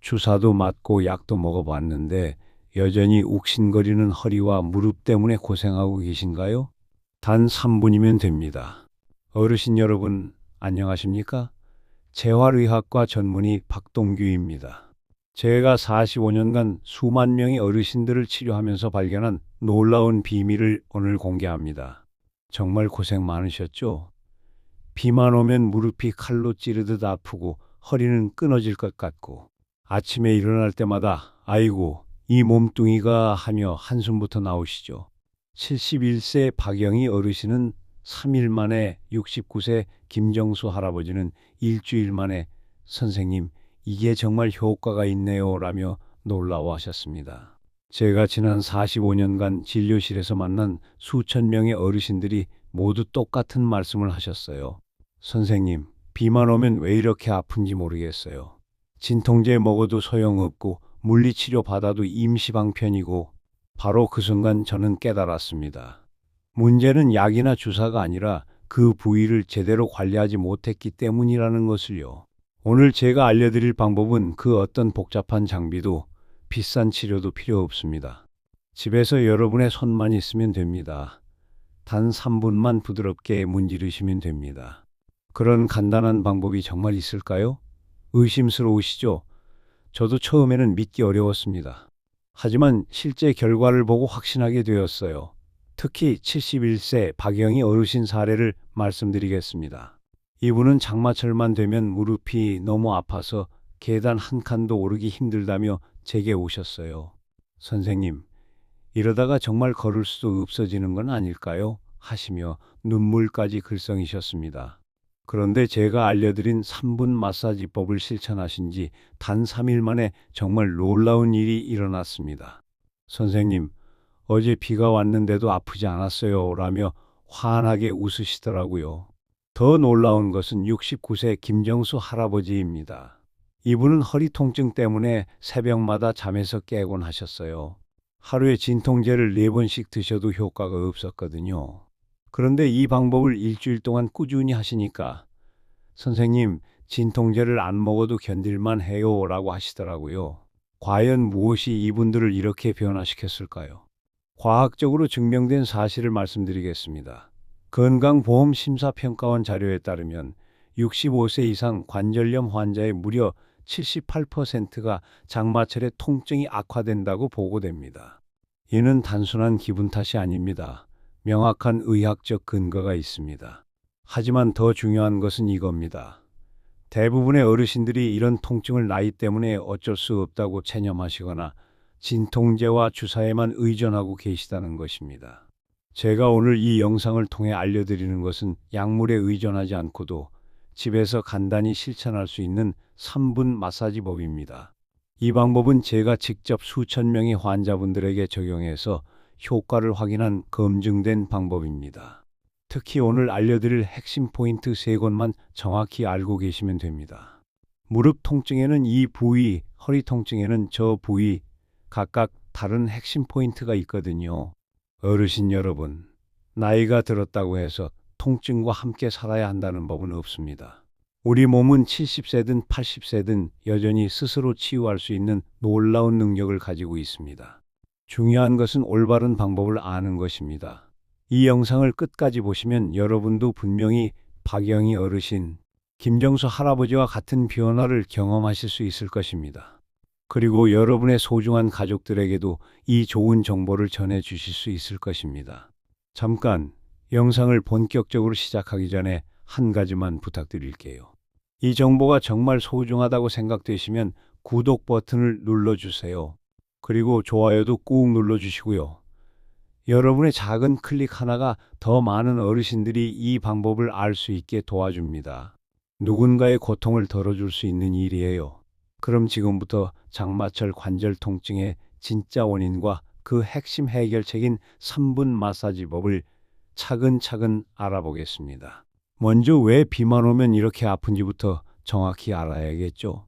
주사도 맞고 약도 먹어봤는데 여전히 욱신거리는 허리와 무릎 때문에 고생하고 계신가요? 단 3분이면 됩니다. 어르신 여러분, 안녕하십니까? 재활의학과 전문의 박동규입니다. 제가 45년간 수만 명의 어르신들을 치료하면서 발견한 놀라운 비밀을 오늘 공개합니다. 정말 고생 많으셨죠? 비만 오면 무릎이 칼로 찌르듯 아프고 허리는 끊어질 것 같고 아침에 일어날 때마다 아이고 이 몸뚱이가 하며 한숨부터 나오시죠. 71세 박영희 어르신은 3일 만에 69세 김정수 할아버지는 일주일 만에 선생님 이게 정말 효과가 있네요 라며 놀라워하셨습니다. 제가 지난 45년간 진료실에서 만난 수천 명의 어르신들이 모두 똑같은 말씀을 하셨어요. 선생님, 비만 오면 왜 이렇게 아픈지 모르겠어요. 진통제 먹어도 소용없고 물리치료 받아도 임시방편이고 바로 그 순간 저는 깨달았습니다. 문제는 약이나 주사가 아니라 그 부위를 제대로 관리하지 못했기 때문이라는 것을요. 오늘 제가 알려드릴 방법은 그 어떤 복잡한 장비도 비싼 치료도 필요 없습니다. 집에서 여러분의 손만 있으면 됩니다. 단 3분만 부드럽게 문지르시면 됩니다. 그런 간단한 방법이 정말 있을까요? 의심스러우시죠? 저도 처음에는 믿기 어려웠습니다. 하지만 실제 결과를 보고 확신하게 되었어요. 특히 71세 박영희 어르신 사례를 말씀드리겠습니다. 이분은 장마철만 되면 무릎이 너무 아파서 계단 한 칸도 오르기 힘들다며 제게 오셨어요. 선생님, 이러다가 정말 걸을 수 없어지는 건 아닐까요? 하시며 눈물까지 글썽이셨습니다. 그런데 제가 알려드린 3분 마사지법을 실천하신 지 단 3일 만에 정말 놀라운 일이 일어났습니다. 선생님, 어제 비가 왔는데도 아프지 않았어요 라며 환하게 웃으시더라고요. 더 놀라운 것은 69세 김정수 할아버지입니다. 이분은 허리 통증 때문에 새벽마다 잠에서 깨곤 하셨어요. 하루에 진통제를 4번씩 드셔도 효과가 없었거든요. 그런데 이 방법을 일주일 동안 꾸준히 하시니까 선생님, 진통제를 안 먹어도 견딜만 해요 라고 하시더라고요. 과연 무엇이 이분들을 이렇게 변화시켰을까요? 과학적으로 증명된 사실을 말씀드리겠습니다. 건강보험심사평가원 자료에 따르면 65세 이상 관절염 환자의 무려 78%가 장마철에 통증이 악화된다고 보고됩니다. 이는 단순한 기분 탓이 아닙니다. 명확한 의학적 근거가 있습니다. 하지만 더 중요한 것은 이겁니다. 대부분의 어르신들이 이런 통증을 나이 때문에 어쩔 수 없다고 체념하시거나 진통제와 주사에만 의존하고 계시다는 것입니다. 제가 오늘 이 영상을 통해 알려드리는 것은 약물에 의존하지 않고도 집에서 간단히 실천할 수 있는 3분 마사지법입니다. 이 방법은 제가 직접 수천 명의 환자분들에게 적용해서 효과를 확인한 검증된 방법입니다. 특히 오늘 알려드릴 핵심 포인트 3곳만 정확히 알고 계시면 됩니다. 무릎 통증에는 이 부위, 허리 통증에는 저 부위, 각각 다른 핵심 포인트가 있거든요. 어르신 여러분, 나이가 들었다고 해서 통증과 함께 살아야 한다는 법은 없습니다. 우리 몸은 70세든 80세든 여전히 스스로 치유할 수 있는 놀라운 능력을 가지고 있습니다. 중요한 것은 올바른 방법을 아는 것입니다. 이 영상을 끝까지 보시면 여러분도 분명히 박영희 어르신, 김정수 할아버지와 같은 변화를 경험하실 수 있을 것입니다. 그리고 여러분의 소중한 가족들에게도 이 좋은 정보를 전해 주실 수 있을 것입니다. 잠깐 영상을 본격적으로 시작하기 전에 한 가지만 부탁드릴게요. 이 정보가 정말 소중하다고 생각되시면 구독 버튼을 눌러주세요. 그리고 좋아요도 꾹 눌러주시고요. 여러분의 작은 클릭 하나가 더 많은 어르신들이 이 방법을 알 수 있게 도와줍니다. 누군가의 고통을 덜어줄 수 있는 일이에요. 그럼 지금부터 장마철 관절 통증의 진짜 원인과 그 핵심 해결책인 3분 마사지법을 차근차근 알아보겠습니다. 먼저 왜 비만 오면 이렇게 아픈지부터 정확히 알아야겠죠.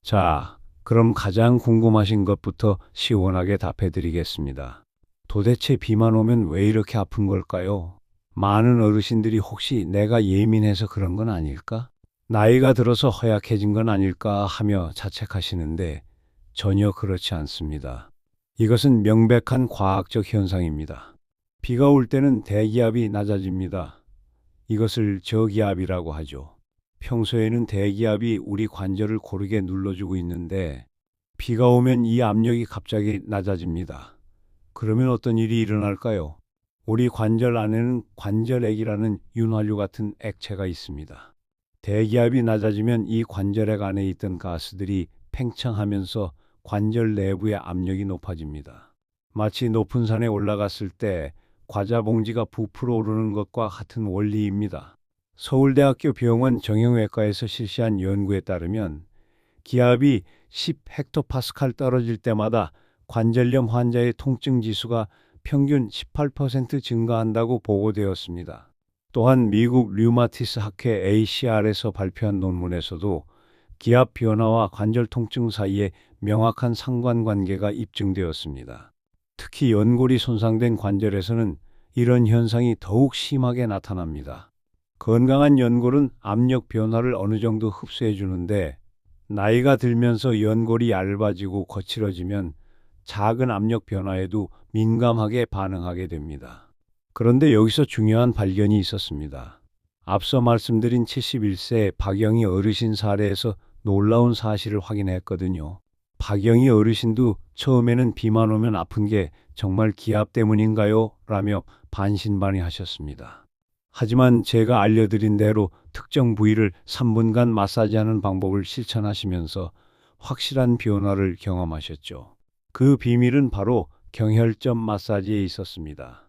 자, 그럼 가장 궁금하신 것부터 시원하게 답해 드리겠습니다. 도대체 비만 오면 왜 이렇게 아픈 걸까요? 많은 어르신들이 혹시 내가 예민해서 그런 건 아닐까? 나이가 들어서 허약해진 건 아닐까 하며 자책하시는데 전혀 그렇지 않습니다. 이것은 명백한 과학적 현상입니다. 비가 올 때는 대기압이 낮아집니다. 이것을 저기압이라고 하죠. 평소에는 대기압이 우리 관절을 고르게 눌러주고 있는데 비가 오면 이 압력이 갑자기 낮아집니다. 그러면 어떤 일이 일어날까요? 우리 관절 안에는 관절액이라는 윤활유 같은 액체가 있습니다. 대기압이 낮아지면 이 관절액 안에 있던 가스들이 팽창하면서 관절 내부의 압력이 높아집니다. 마치 높은 산에 올라갔을 때 과자 봉지가 부풀어 오르는 것과 같은 원리입니다. 서울대학교 병원 정형외과에서 실시한 연구에 따르면 기압이 10 헥토파스칼 떨어질 때마다 관절염 환자의 통증 지수가 평균 18% 증가한다고 보고되었습니다. 또한 미국 류마티스 학회 ACR에서 발표한 논문에서도 기압 변화와 관절 통증 사이에 명확한 상관관계가 입증되었습니다. 특히 연골이 손상된 관절에서는 이런 현상이 더욱 심하게 나타납니다. 건강한 연골은 압력 변화를 어느 정도 흡수해 주는데 나이가 들면서 연골이 얇아지고 거칠어지면 작은 압력 변화에도 민감하게 반응하게 됩니다. 그런데 여기서 중요한 발견이 있었습니다. 앞서 말씀드린 71세 박영희 어르신 사례에서 놀라운 사실을 확인했거든요. 박영희 어르신도 처음에는 비만 오면 아픈 게 정말 기압 때문인가요? 라며 반신반의하셨습니다. 하지만 제가 알려드린 대로 특정 부위를 3분간 마사지하는 방법을 실천하시면서 확실한 변화를 경험하셨죠. 그 비밀은 바로 경혈점 마사지에 있었습니다.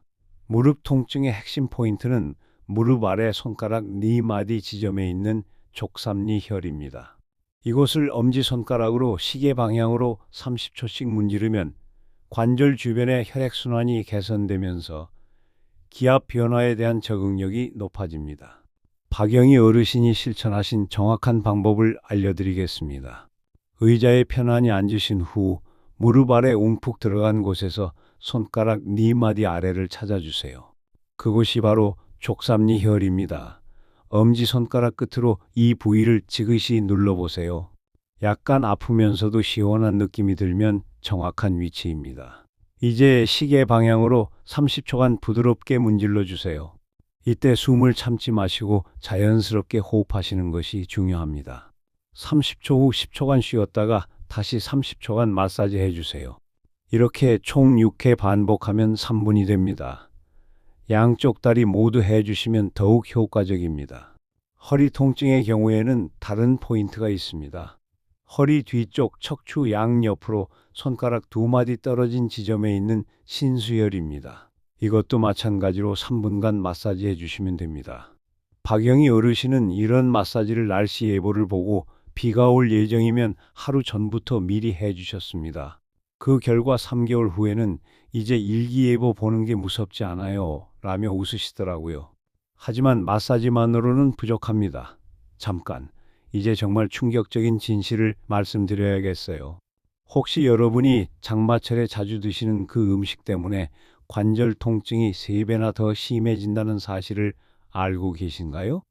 무릎 통증의 핵심 포인트는 무릎 아래 손가락 니마디 지점에 있는 족삼리 혈입니다. 이곳을 엄지손가락으로 시계 방향으로 30초씩 문지르면 관절 주변의 혈액순환이 개선되면서 기압 변화에 대한 적응력이 높아집니다. 박영희 어르신이 실천하신 정확한 방법을 알려드리겠습니다. 의자에 편안히 앉으신 후 무릎 아래 움푹 들어간 곳에서 손가락 니마디 아래를 찾아주세요. 그곳이 바로 족삼리 혈입니다. 엄지손가락 끝으로 이 부위를 지그시 눌러보세요. 약간 아프면서도 시원한 느낌이 들면 정확한 위치입니다. 이제 시계 방향으로 30초간 부드럽게 문질러 주세요. 이때 숨을 참지 마시고 자연스럽게 호흡하시는 것이 중요합니다. 30초 후 10초간 쉬었다가 다시 30초간 마사지 해주세요. 이렇게 총 6회 반복하면 3분이 됩니다. 양쪽 다리 모두 해주시면 더욱 효과적입니다. 허리 통증의 경우에는 다른 포인트가 있습니다. 허리 뒤쪽 척추 양옆으로 손가락 2마디 떨어진 지점에 있는 신수혈입니다. 이것도 마찬가지로 3분간 마사지 해주시면 됩니다. 박영희 어르신은 이런 마사지를 날씨 예보를 보고 비가 올 예정이면 하루 전부터 미리 해주셨습니다. 그 결과 3개월 후에는 이제 일기예보 보는 게 무섭지 않아요 라며 웃으시더라고요. 하지만 마사지만으로는 부족합니다. 잠깐, 이제 정말 충격적인 진실을 말씀드려야겠어요. 혹시 여러분이 장마철에 자주 드시는 그 음식 때문에 관절 통증이 3배나 더 심해진다는 사실을 알고 계신가요?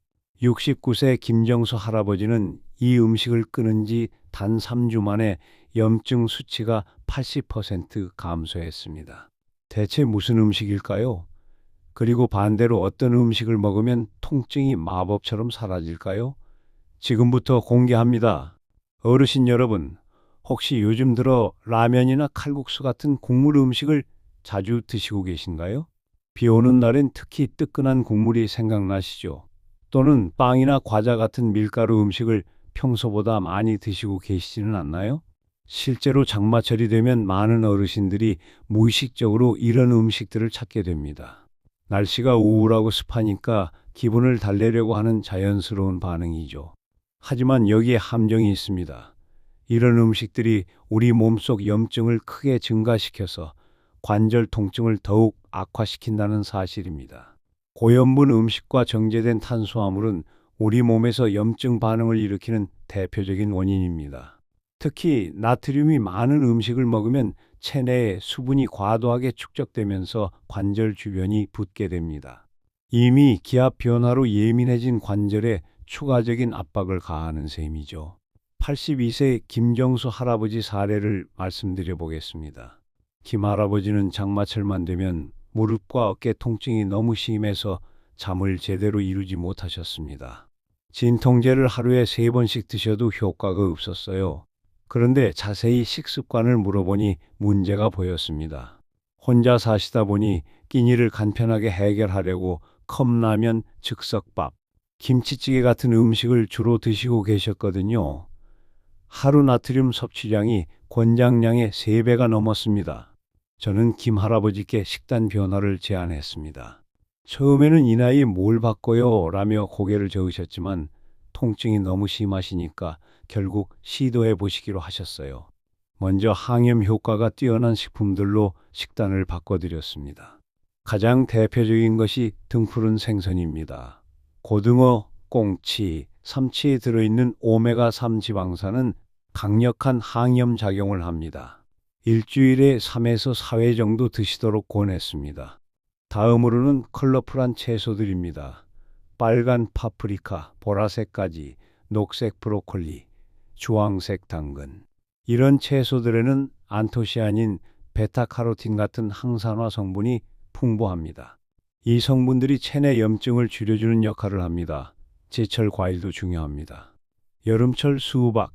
69세 김정수 할아버지는 이 음식을 끊은 지 단 3주 만에 염증 수치가 80% 감소했습니다. 대체 무슨 음식일까요? 그리고 반대로 어떤 음식을 먹으면 통증이 마법처럼 사라질까요? 지금부터 공개합니다. 어르신 여러분, 혹시 요즘 들어 라면이나 칼국수 같은 국물 음식을 자주 드시고 계신가요? 비 오는 날엔 특히 뜨끈한 국물이 생각나시죠? 또는 빵이나 과자 같은 밀가루 음식을 평소보다 많이 드시고 계시지는 않나요? 실제로 장마철이 되면 많은 어르신들이 무의식적으로 이런 음식들을 찾게 됩니다. 날씨가 우울하고 습하니까 기분을 달래려고 하는 자연스러운 반응이죠. 하지만 여기에 함정이 있습니다. 이런 음식들이 우리 몸속 염증을 크게 증가시켜서 관절 통증을 더욱 악화시킨다는 사실입니다. 고염분 음식과 정제된 탄수화물은 우리 몸에서 염증 반응을 일으키는 대표적인 원인입니다. 특히 나트륨이 많은 음식을 먹으면 체내에 수분이 과도하게 축적되면서 관절 주변이 붓게 됩니다. 이미 기압 변화로 예민해진 관절에 추가적인 압박을 가하는 셈이죠. 82세 김정수 할아버지 사례를 말씀드려 보겠습니다. 김 할아버지는 장마철만 되면 무릎과 어깨 통증이 너무 심해서 잠을 제대로 이루지 못하셨습니다. 진통제를 하루에 3번씩 드셔도 효과가 없었어요. 그런데 자세히 식습관을 물어보니 문제가 보였습니다. 혼자 사시다 보니 끼니를 간편하게 해결하려고 컵라면, 즉석밥, 김치찌개 같은 음식을 주로 드시고 계셨거든요. 하루 나트륨 섭취량이 권장량의 3배가 넘었습니다. 저는 김 할아버지께 식단 변화를 제안했습니다. 처음에는 이 나이에 뭘 바꿔요? 라며 고개를 저으셨지만 통증이 너무 심하시니까 결국 시도해 보시기로 하셨어요. 먼저 항염 효과가 뛰어난 식품들로 식단을 바꿔드렸습니다. 가장 대표적인 것이 등푸른 생선입니다. 고등어, 꽁치, 삼치에 들어있는 오메가3 지방산은 강력한 항염 작용을 합니다. 일주일에 3에서 4회 정도 드시도록 권했습니다. 다음으로는 컬러풀한 채소들입니다. 빨간 파프리카, 보라색 가지, 녹색 브로콜리, 주황색 당근. 이런 채소들에는 안토시아닌, 베타카로틴 같은 항산화 성분이 풍부합니다. 이 성분들이 체내 염증을 줄여주는 역할을 합니다. 제철 과일도 중요합니다. 여름철 수박,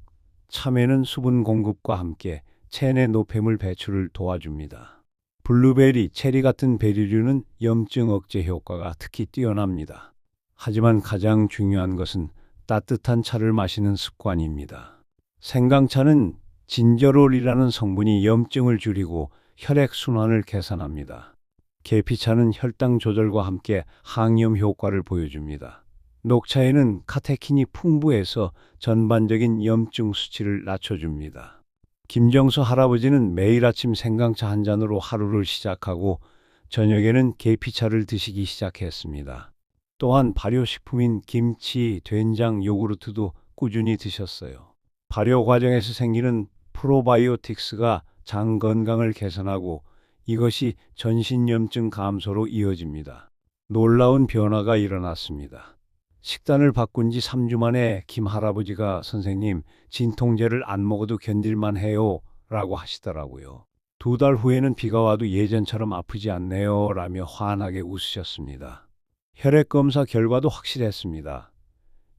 참외는 수분 공급과 함께 체내 노폐물 배출을 도와줍니다. 블루베리, 체리 같은 베리류는 염증 억제 효과가 특히 뛰어납니다. 하지만 가장 중요한 것은 따뜻한 차를 마시는 습관입니다. 생강차는 진저롤이라는 성분이 염증을 줄이고 혈액순환을 개선합니다. 계피차는 혈당 조절과 함께 항염 효과를 보여줍니다. 녹차에는 카테킨이 풍부해서 전반적인 염증 수치를 낮춰줍니다. 김정수 할아버지는 매일 아침 생강차 한 잔으로 하루를 시작하고 저녁에는 계피차를 드시기 시작했습니다. 또한 발효식품인 김치, 된장, 요구르트도 꾸준히 드셨어요. 발효 과정에서 생기는 프로바이오틱스가 장 건강을 개선하고 이것이 전신염증 감소로 이어집니다. 놀라운 변화가 일어났습니다. 식단을 바꾼 지 3주 만에 김 할아버지가 선생님, 진통제를 안 먹어도 견딜만 해요 라고 하시더라고요. 2달 후에는 비가 와도 예전처럼 아프지 않네요 라며 환하게 웃으셨습니다. 혈액검사 결과도 확실했습니다.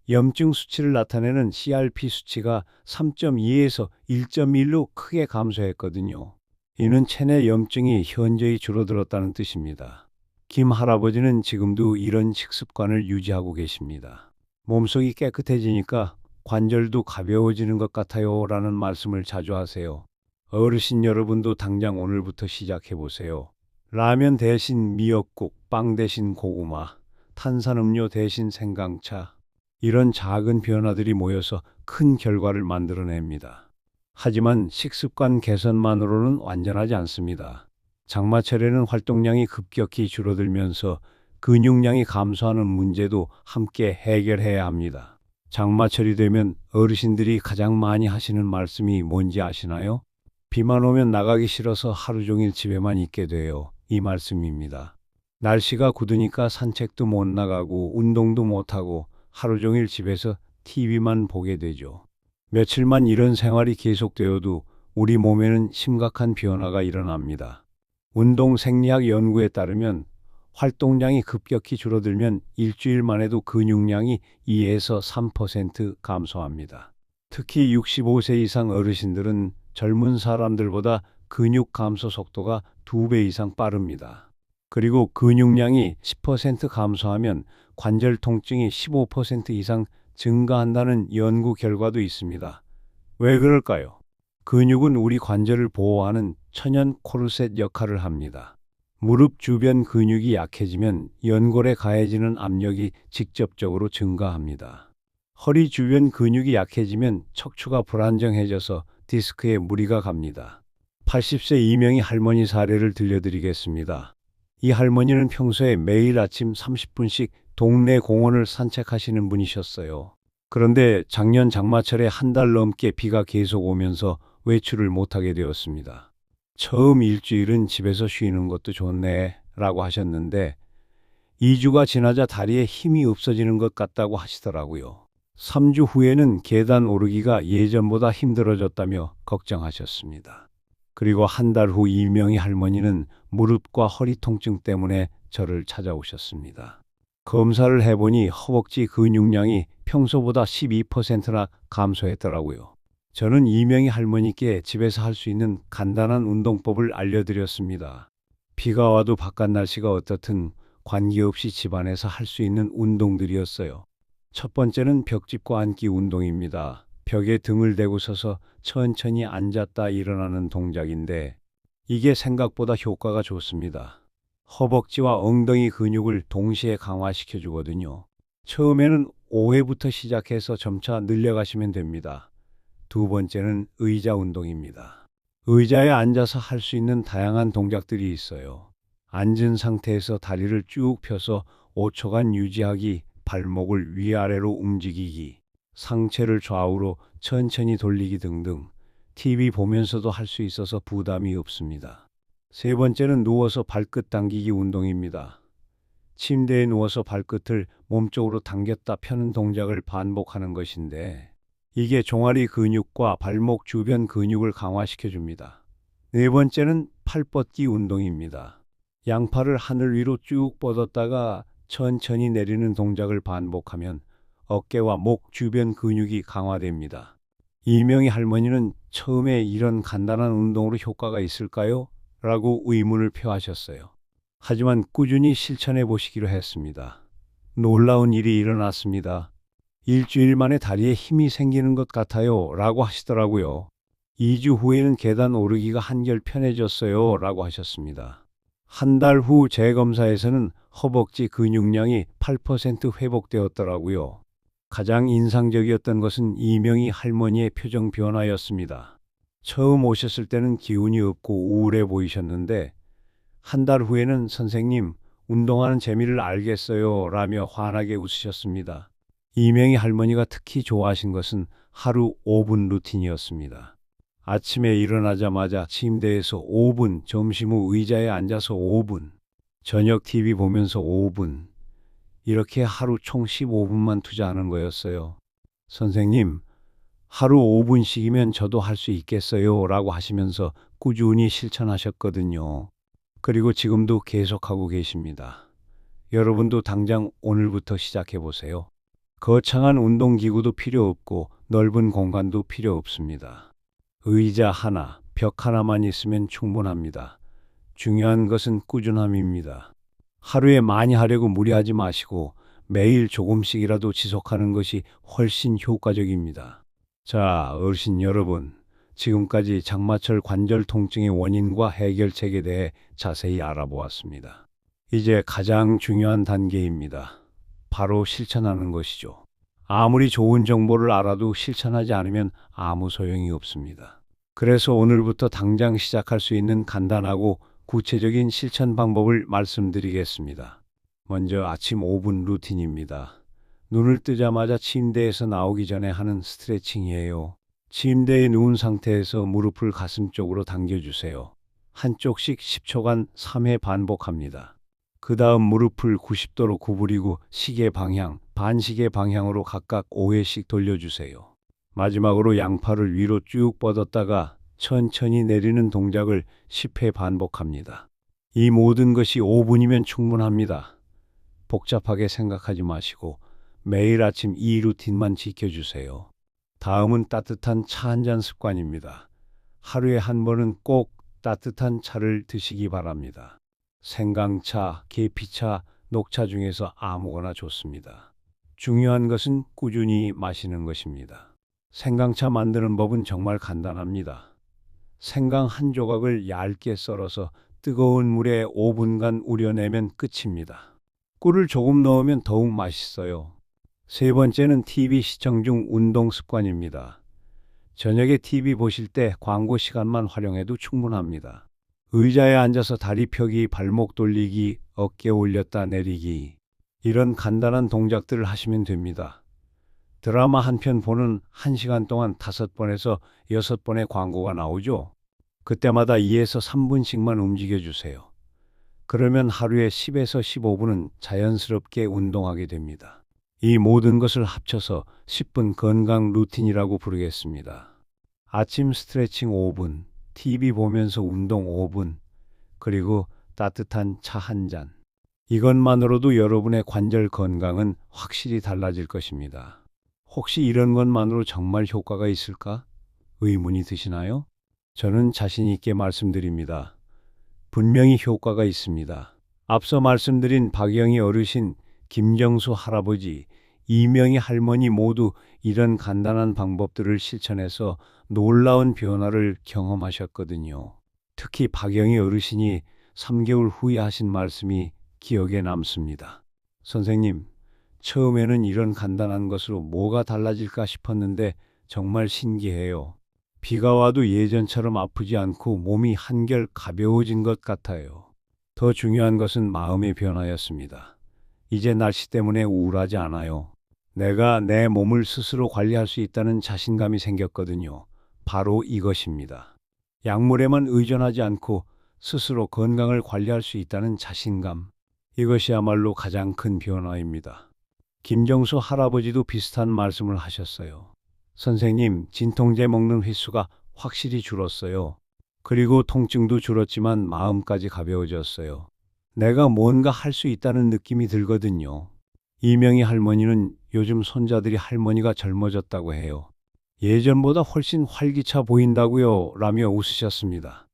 염증 수치를 나타내는 CRP 수치가 3.2에서 1.1로 크게 감소했거든요. 이는 체내 염증이 현저히 줄어들었다는 뜻입니다. 김 할아버지는 지금도 이런 식습관을 유지하고 계십니다. 몸속이 깨끗해지니까 관절도 가벼워지는 것 같아요 라는 말씀을 자주 하세요. 어르신 여러분도 당장 오늘부터 시작해 보세요. 라면 대신 미역국, 빵 대신 고구마, 탄산음료 대신 생강차. 이런 작은 변화들이 모여서 큰 결과를 만들어냅니다. 하지만 식습관 개선만으로는 완전하지 않습니다. 장마철에는 활동량이 급격히 줄어들면서 근육량이 감소하는 문제도 함께 해결해야 합니다. 장마철이 되면 어르신들이 가장 많이 하시는 말씀이 뭔지 아시나요? 비만 오면 나가기 싫어서 하루 종일 집에만 있게 돼요. 이 말씀입니다. 날씨가 굳으니까 산책도 못 나가고 운동도 못하고 하루 종일 집에서 TV만 보게 되죠. 며칠만 이런 생활이 계속되어도 우리 몸에는 심각한 변화가 일어납니다. 운동 생리학 연구에 따르면 활동량이 급격히 줄어들면 일주일 만에도 근육량이 2에서 3% 감소합니다. 특히 65세 이상 어르신들은 젊은 사람들보다 근육 감소 속도가 2배 이상 빠릅니다. 그리고 근육량이 10% 감소하면 관절 통증이 15% 이상 증가한다는 연구 결과도 있습니다. 왜 그럴까요? 근육은 우리 관절을 보호하는 천연 코르셋 역할을 합니다. 무릎 주변 근육이 약해지면 연골에 가해지는 압력이 직접적으로 증가합니다. 허리 주변 근육이 약해지면 척추가 불안정해져서 디스크에 무리가 갑니다. 80세 이명희 할머니 사례를 들려드리겠습니다. 이 할머니는 평소에 매일 아침 30분씩 동네 공원을 산책하시는 분이셨어요. 그런데 작년 장마철에 한 달 넘게 비가 계속 오면서 외출을 못하게 되었습니다. 처음 일주일은 집에서 쉬는 것도 좋네 라고 하셨는데 2주가 지나자 다리에 힘이 없어지는 것 같다고 하시더라고요. 3주 후에는 계단 오르기가 예전보다 힘들어졌다며 걱정하셨습니다. 그리고 한 달 후 이명희 할머니는 무릎과 허리 통증 때문에 저를 찾아오셨습니다. 검사를 해보니 허벅지 근육량이 평소보다 12%나 감소했더라고요. 저는 이명희 할머니께 집에서 할 수 있는 간단한 운동법을 알려드렸습니다. 비가 와도 바깥 날씨가 어떻든 관계없이 집안에서 할 수 있는 운동들이었어요. 첫 번째는 벽짚고 앉기 운동입니다. 벽에 등을 대고 서서 천천히 앉았다 일어나는 동작인데 이게 생각보다 효과가 좋습니다. 허벅지와 엉덩이 근육을 동시에 강화시켜 주거든요. 처음에는 5회부터 시작해서 점차 늘려가시면 됩니다. 두 번째는 의자 운동입니다. 의자에 앉아서 할 수 있는 다양한 동작들이 있어요. 앉은 상태에서 다리를 쭉 펴서 5초간 유지하기, 발목을 위아래로 움직이기, 상체를 좌우로 천천히 돌리기 등등 TV 보면서도 할 수 있어서 부담이 없습니다. 세 번째는 누워서 발끝 당기기 운동입니다. 침대에 누워서 발끝을 몸쪽으로 당겼다 펴는 동작을 반복하는 것인데 이게 종아리 근육과 발목 주변 근육을 강화시켜 줍니다. 네 번째는 팔 뻗기 운동입니다. 양팔을 하늘 위로 쭉 뻗었다가 천천히 내리는 동작을 반복하면 어깨와 목 주변 근육이 강화됩니다. 이명희 할머니는 처음에 이런 간단한 운동으로 효과가 있을까요? 라고 의문을 표하셨어요. 하지만 꾸준히 실천해 보시기로 했습니다. 놀라운 일이 일어났습니다. 일주일 만에 다리에 힘이 생기는 것 같아요. 라고 하시더라고요. 2주 후에는 계단 오르기가 한결 편해졌어요. 라고 하셨습니다. 한 달 후 재검사에서는 허벅지 근육량이 8% 회복되었더라고요. 가장 인상적이었던 것은 이명희 할머니의 표정 변화였습니다. 처음 오셨을 때는 기운이 없고 우울해 보이셨는데 한 달 후에는 선생님, 운동하는 재미를 알겠어요. 라며 환하게 웃으셨습니다. 이명희 할머니가 특히 좋아하신 것은 하루 5분 루틴이었습니다. 아침에 일어나자마자 침대에서 5분, 점심 후 의자에 앉아서 5분, 저녁 TV 보면서 5분, 이렇게 하루 총 15분만 투자하는 거였어요. 선생님, 하루 5분씩이면 저도 할 수 있겠어요? 라고 하시면서 꾸준히 실천하셨거든요. 그리고 지금도 계속하고 계십니다. 여러분도 당장 오늘부터 시작해 보세요. 거창한 운동기구도 필요 없고 넓은 공간도 필요 없습니다. 의자 하나, 벽 하나만 있으면 충분합니다. 중요한 것은 꾸준함입니다. 하루에 많이 하려고 무리하지 마시고 매일 조금씩이라도 지속하는 것이 훨씬 효과적입니다. 자, 어르신 여러분, 지금까지 장마철 관절 통증의 원인과 해결책에 대해 자세히 알아보았습니다. 이제 가장 중요한 단계입니다. 바로 실천하는 것이죠. 아무리 좋은 정보를 알아도 실천하지 않으면 아무 소용이 없습니다. 그래서 오늘부터 당장 시작할 수 있는 간단하고 구체적인 실천 방법을 말씀드리겠습니다. 먼저 아침 5분 루틴입니다. 눈을 뜨자마자 침대에서 나오기 전에 하는 스트레칭이에요. 침대에 누운 상태에서 무릎을 가슴 쪽으로 당겨주세요. 한쪽씩 10초간 3회 반복합니다. 그 다음 무릎을 90도로 구부리고 시계 방향, 반시계 방향으로 각각 5회씩 돌려주세요. 마지막으로 양팔을 위로 쭉 뻗었다가 천천히 내리는 동작을 10회 반복합니다. 이 모든 것이 5분이면 충분합니다. 복잡하게 생각하지 마시고 매일 아침 이 루틴만 지켜주세요. 다음은 따뜻한 차 한 잔 습관입니다. 하루에 한 번은 꼭 따뜻한 차를 드시기 바랍니다. 생강차, 계피차, 녹차 중에서 아무거나 좋습니다. 중요한 것은 꾸준히 마시는 것입니다. 생강차 만드는 법은 정말 간단합니다. 생강 한 조각을 얇게 썰어서 뜨거운 물에 5분간 우려내면 끝입니다. 꿀을 조금 넣으면 더욱 맛있어요. 세 번째는 TV 시청 중 운동 습관입니다. 저녁에 TV 보실 때 광고 시간만 활용해도 충분합니다. 의자에 앉아서 다리 펴기, 발목 돌리기, 어깨 올렸다 내리기, 이런 간단한 동작들을 하시면 됩니다. 드라마 한 편 보는 1시간 동안 5번에서 6번의 광고가 나오죠. 그때마다 2에서 3분씩만 움직여주세요. 그러면 하루에 10에서 15분은 자연스럽게 운동하게 됩니다. 이 모든 것을 합쳐서 10분 건강 루틴이라고 부르겠습니다. 아침 스트레칭 5분, TV 보면서 운동 5분, 그리고 따뜻한 차 한 잔. 이것만으로도 여러분의 관절 건강은 확실히 달라질 것입니다. 혹시 이런 것만으로 정말 효과가 있을까? 의문이 드시나요? 저는 자신 있게 말씀드립니다. 분명히 효과가 있습니다. 앞서 말씀드린 박영희 어르신, 김정수 할아버지, 이명희 할머니 모두 이런 간단한 방법들을 실천해서 놀라운 변화를 경험하셨거든요. 특히 박영희 어르신이 3개월 후에 하신 말씀이 기억에 남습니다. 선생님, 처음에는 이런 간단한 것으로 뭐가 달라질까 싶었는데 정말 신기해요. 비가 와도 예전처럼 아프지 않고 몸이 한결 가벼워진 것 같아요. 더 중요한 것은 마음의 변화였습니다. 이제 날씨 때문에 우울하지 않아요. 내가 내 몸을 스스로 관리할 수 있다는 자신감이 생겼거든요. 바로 이것입니다. 약물에만 의존하지 않고 스스로 건강을 관리할 수 있다는 자신감. 이것이야말로 가장 큰 변화입니다. 김정수 할아버지도 비슷한 말씀을 하셨어요. 선생님, 진통제 먹는 횟수가 확실히 줄었어요. 그리고 통증도 줄었지만 마음까지 가벼워졌어요. 내가 뭔가 할 수 있다는 느낌이 들거든요. 이명희 할머니는 요즘 손자들이 할머니가 젊어졌다고 해요. 예전보다 훨씬 활기차 보인다고요, 라며 웃으셨습니다.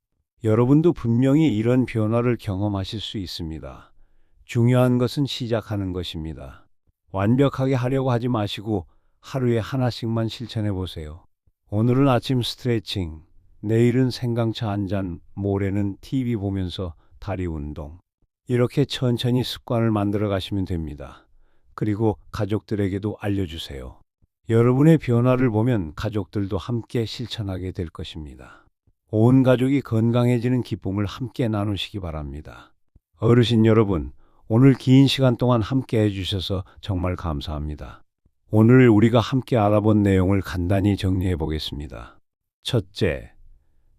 여러분도 분명히 이런 변화를 경험하실 수 있습니다. 중요한 것은 시작하는 것입니다. 완벽하게 하려고 하지 마시고 하루에 하나씩만 실천해 보세요. 오늘은 아침 스트레칭, 내일은 생강차 한 잔, 모레는 TV 보면서 다리 운동. 이렇게 천천히 습관을 만들어 가시면 됩니다. 그리고 가족들에게도 알려주세요. 여러분의 변화를 보면 가족들도 함께 실천하게 될 것입니다. 온 가족이 건강해지는 기쁨을 함께 나누시기 바랍니다. 어르신 여러분, 오늘 긴 시간 동안 함께 해주셔서 정말 감사합니다. 오늘 우리가 함께 알아본 내용을 간단히 정리해 보겠습니다. 첫째,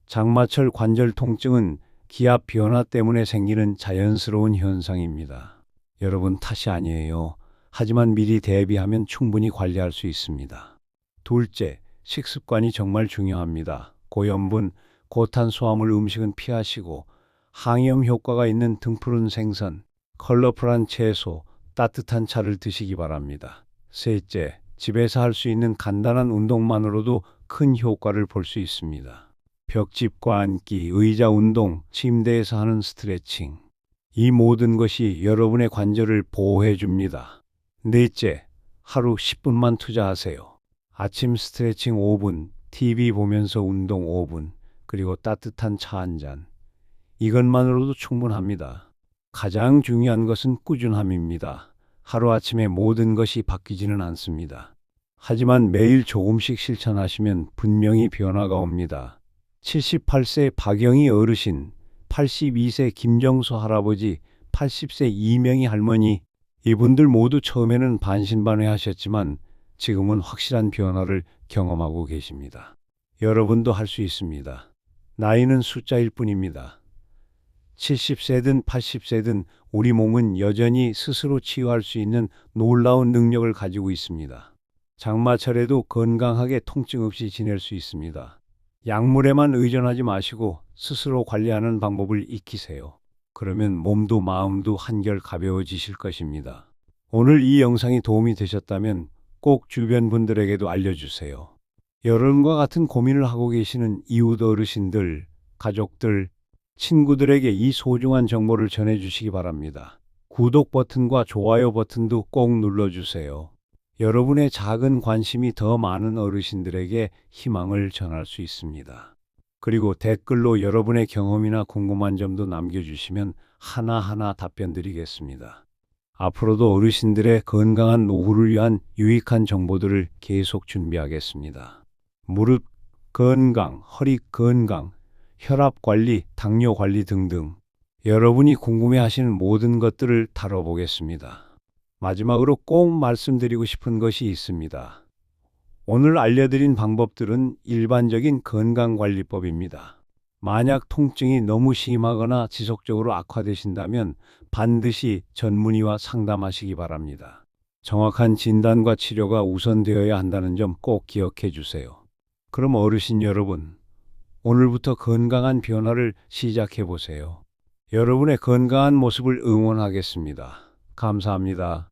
장마철 관절 통증은 기압 변화 때문에 생기는 자연스러운 현상입니다. 여러분 탓이 아니에요. 하지만 미리 대비하면 충분히 관리할 수 있습니다. 둘째, 식습관이 정말 중요합니다. 고염분, 고탄수화물 음식은 피하시고 항염 효과가 있는 등푸른 생선, 컬러풀한 채소, 따뜻한 차를 드시기 바랍니다. 셋째, 집에서 할 수 있는 간단한 운동만으로도 큰 효과를 볼 수 있습니다. 벽집과 앉기, 의자 운동, 침대에서 하는 스트레칭. 이 모든 것이 여러분의 관절을 보호해 줍니다. 넷째, 하루 10분만 투자하세요. 아침 스트레칭 5분, TV 보면서 운동 5분, 그리고 따뜻한 차 한 잔. 이것만으로도 충분합니다. 가장 중요한 것은 꾸준함입니다. 하루아침에 모든 것이 바뀌지는 않습니다. 하지만 매일 조금씩 실천하시면 분명히 변화가 옵니다. 78세 박영희 어르신, 82세 김정수 할아버지, 80세 이명희 할머니, 이분들 모두 처음에는 반신반의하셨지만 지금은 확실한 변화를 경험하고 계십니다. 여러분도 할 수 있습니다. 나이는 숫자일 뿐입니다. 70세든 80세든 우리 몸은 여전히 스스로 치유할 수 있는 놀라운 능력을 가지고 있습니다. 장마철에도 건강하게 통증 없이 지낼 수 있습니다. 약물에만 의존하지 마시고 스스로 관리하는 방법을 익히세요. 그러면 몸도 마음도 한결 가벼워지실 것입니다. 오늘 이 영상이 도움이 되셨다면 꼭 주변 분들에게도 알려주세요. 여러분과 같은 고민을 하고 계시는 이웃 어르신들, 가족들, 친구들에게 이 소중한 정보를 전해주시기 바랍니다. 구독 버튼과 좋아요 버튼도 꼭 눌러주세요. 여러분의 작은 관심이 더 많은 어르신들에게 희망을 전할 수 있습니다. 그리고 댓글로 여러분의 경험이나 궁금한 점도 남겨주시면 하나하나 답변 드리겠습니다. 앞으로도 어르신들의 건강한 노후를 위한 유익한 정보들을 계속 준비하겠습니다. 무릎 건강, 허리 건강, 혈압 관리, 당뇨 관리 등등 여러분이 궁금해하시는 모든 것들을 다뤄보겠습니다. 마지막으로 꼭 말씀드리고 싶은 것이 있습니다. 오늘 알려드린 방법들은 일반적인 건강관리법입니다. 만약 통증이 너무 심하거나 지속적으로 악화되신다면 반드시 전문의와 상담하시기 바랍니다. 정확한 진단과 치료가 우선되어야 한다는 점 꼭 기억해 주세요. 그럼 어르신 여러분, 오늘부터 건강한 변화를 시작해 보세요. 여러분의 건강한 모습을 응원하겠습니다. 감사합니다.